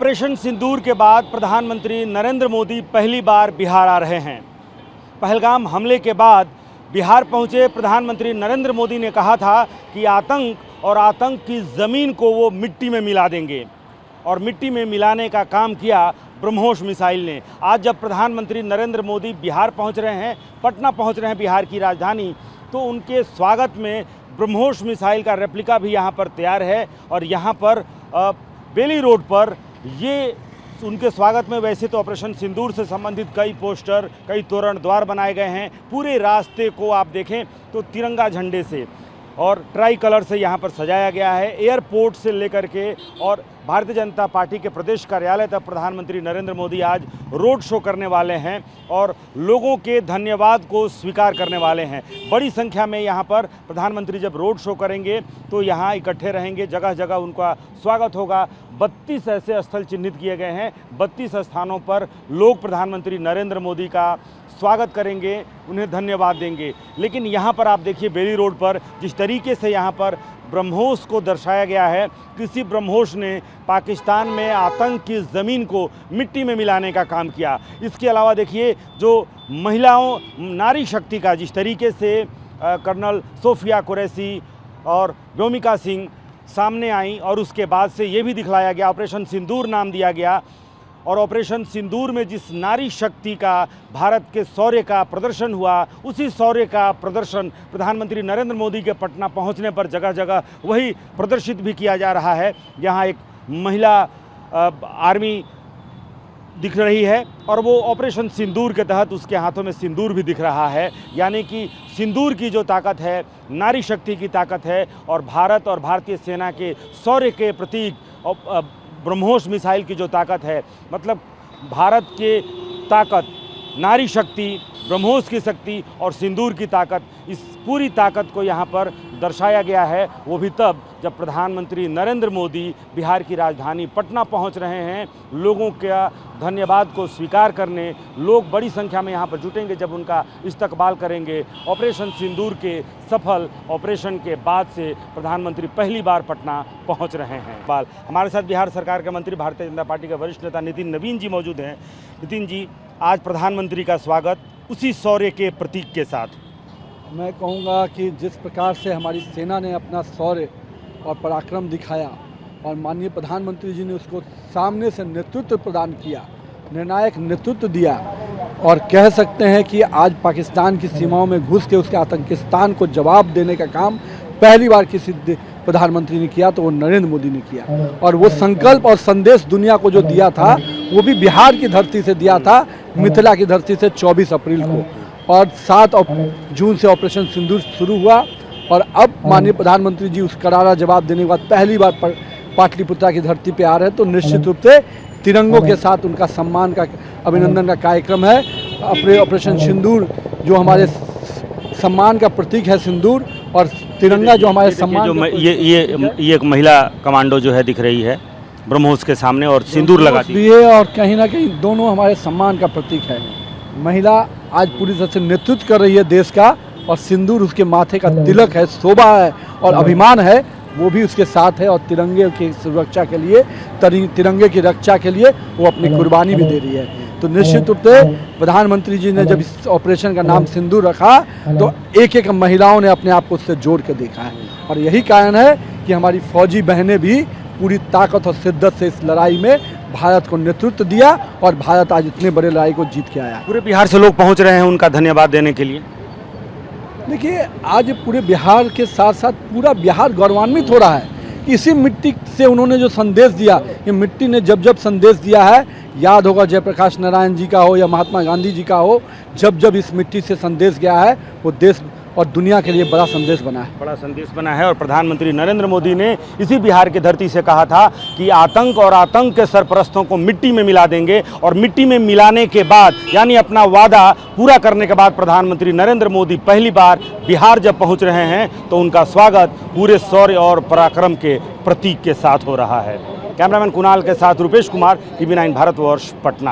Operation सिंदूर के बाद प्रधानमंत्री नरेंद्र मोदी पहली बार बिहार आ रहे हैं। पहलगाम हमले के बाद बिहार पहुंचे प्रधानमंत्री नरेंद्र मोदी ने कहा था कि आतंक और आतंक की ज़मीन को वो मिट्टी में मिला देंगे, और मिट्टी में मिलाने का काम किया ब्रह्मोस मिसाइल ने। आज जब प्रधानमंत्री नरेंद्र मोदी बिहार पहुंच रहे हैं, पटना पहुंच रहे हैं, बिहार की राजधानी, तो उनके स्वागत में ब्रह्मोस मिसाइल का रेप्लिका भी यहाँ पर तैयार है। और यहाँ पर बेली रोड पर ये उनके स्वागत में वैसे तो ऑपरेशन सिंदूर से संबंधित कई पोस्टर, कई तोरण द्वार बनाए गए हैं। पूरे रास्ते को आप देखें तो तिरंगा झंडे से और ट्राई कलर से यहाँ पर सजाया गया है। एयरपोर्ट से लेकर के और भारतीय जनता पार्टी के प्रदेश कार्यालय तक प्रधानमंत्री नरेंद्र मोदी आज रोड शो करने वाले हैं और लोगों के धन्यवाद को स्वीकार करने वाले हैं। बड़ी संख्या में यहाँ पर प्रधानमंत्री जब रोड शो करेंगे तो यहाँ इकट्ठे रहेंगे, जगह जगह उनका स्वागत होगा। 32 ऐसे स्थल चिन्हित किए गए हैं। 32 स्थानों पर लोग प्रधानमंत्री नरेंद्र मोदी का स्वागत करेंगे, उन्हें धन्यवाद देंगे। लेकिन यहाँ पर आप देखिए बेली रोड पर जिस तरीके से यहाँ पर ब्रह्मोस को दर्शाया गया है, किसी ब्रह्मोस ने पाकिस्तान में आतंक की ज़मीन को मिट्टी में मिलाने का काम किया। इसके अलावा देखिए जो महिलाओं, नारी शक्ति का जिस तरीके से कर्नल सोफिया कुरैशी और व्योमिका सिंह सामने आई, और उसके बाद से ये भी दिखलाया गया, ऑपरेशन सिंदूर नाम दिया गया। और ऑपरेशन सिंदूर में जिस नारी शक्ति का, भारत के शौर्य का प्रदर्शन हुआ, उसी शौर्य का प्रदर्शन प्रधानमंत्री नरेंद्र मोदी के पटना पहुंचने पर जगह जगह वही प्रदर्शित भी किया जा रहा है। यहाँ एक महिला आर्मी दिख रही है और वो ऑपरेशन सिंदूर के तहत उसके हाथों में सिंदूर भी दिख रहा है। यानी कि सिंदूर की जो ताकत है, नारी शक्ति की ताकत है, और भारत और भारतीय सेना के शौर्य के प्रतीक ब्रह्मोस मिसाइल की जो ताकत है, मतलब भारत के ताकत, नारी शक्ति, ब्रह्मोस की शक्ति और सिंदूर की ताकत, इस पूरी ताकत को यहाँ पर दर्शाया गया है। वो भी तब जब प्रधानमंत्री नरेंद्र मोदी बिहार की राजधानी पटना पहुँच रहे हैं। लोगों का धन्यवाद को स्वीकार करने लोग बड़ी संख्या में यहाँ पर जुटेंगे जब उनका इस्तकबाल करेंगे। ऑपरेशन सिंदूर के सफल ऑपरेशन के बाद से प्रधानमंत्री पहली बार पटना पहुँच रहे हैं। हमारे साथ बिहार सरकार के मंत्री, भारतीय जनता पार्टी के वरिष्ठ नेता नितिन नवीन जी मौजूद हैं। नितिन जी, आज प्रधानमंत्री का स्वागत उसी शौर्य के प्रतीक के साथ। मैं कहूँगा कि जिस प्रकार से हमारी सेना ने अपना शौर्य और पराक्रम दिखाया और माननीय प्रधानमंत्री जी ने उसको सामने से नेतृत्व प्रदान किया, निर्णायक नेतृत्व दिया, और कह सकते हैं कि आज पाकिस्तान की सीमाओं में घुस के उसके आतंकिस्तान को जवाब देने का काम पहली बार किसी प्रधानमंत्री ने किया तो वो नरेंद्र मोदी ने किया। और वो संकल्प और संदेश दुनिया को जो दिया था वो भी बिहार की धरती से दिया था, मिथिला की धरती से 24 अप्रैल को, और 7 जून से ऑपरेशन सिंदूर शुरू हुआ। और अब माननीय प्रधानमंत्री जी उस करारा जवाब देने के बाद पहली बार पाटलिपुत्रा की धरती पे आ रहे हैं, तो निश्चित रूप से तिरंगों के साथ उनका सम्मान का, अभिनंदन का कार्यक्रम है। अपने ऑपरेशन सिंदूर जो हमारे सम्मान का प्रतीक है, सिंदूर, और तिरंगा जो हमारे सम्मान जो ये एक महिला कमांडो जो है दिख रही है ब्रह्मोस के सामने और सिंदूर लगाती है, और कहीं ना कहीं दोनों हमारे सम्मान का प्रतीक है। महिला आज पूरी तरह से नेतृत्व कर रही है देश का, और सिंदूर उसके माथे का तिलक है, शोभा है और अभिमान है, वो भी उसके साथ है। और तिरंगे की सुरक्षा के लिए, तिरंगे की रक्षा के लिए वो अपनी कुर्बानी भी दे रही है। तो निश्चित रूप से प्रधानमंत्री जी ने जब इस ऑपरेशन का नाम सिंदूर रखा तो एक एक महिलाओं ने अपने आप को उससे जोड़ के देखा है। और यही कारण है कि हमारी फौजी बहनें भी पूरी ताकत और शिद्दत से इस लड़ाई में भारत को नेतृत्व दिया, और भारत आज इतने बड़े लड़ाई को जीत के आया। पूरे बिहार से लोग पहुंच रहे हैं उनका धन्यवाद देने के लिए। देखिए, आज पूरे बिहार के साथ साथ पूरा बिहार गौरवान्वित हो रहा है कि इसी मिट्टी से उन्होंने जो संदेश दिया, ये मिट्टी ने जब जब संदेश दिया है, याद होगा जयप्रकाश नारायण जी का हो या महात्मा गांधी जी का हो, जब जब इस मिट्टी से संदेश गया है वो देश और दुनिया के लिए बड़ा संदेश बना है। बड़ा संदेश बना है। और प्रधानमंत्री नरेंद्र मोदी ने इसी बिहार की धरती से कहा था कि आतंक और आतंक के सरपरस्तों को मिट्टी में मिला देंगे, और मिट्टी में मिलाने के बाद, यानी अपना वादा पूरा करने के बाद प्रधानमंत्री नरेंद्र मोदी पहली बार बिहार जब पहुंच रहे हैं तो उनका स्वागत पूरे शौर्य और पराक्रम के प्रतीक के साथ हो रहा है। कैमरामैन कुणाल के साथ रुपेश कुमार, TV9 भारतवर्ष, पटना।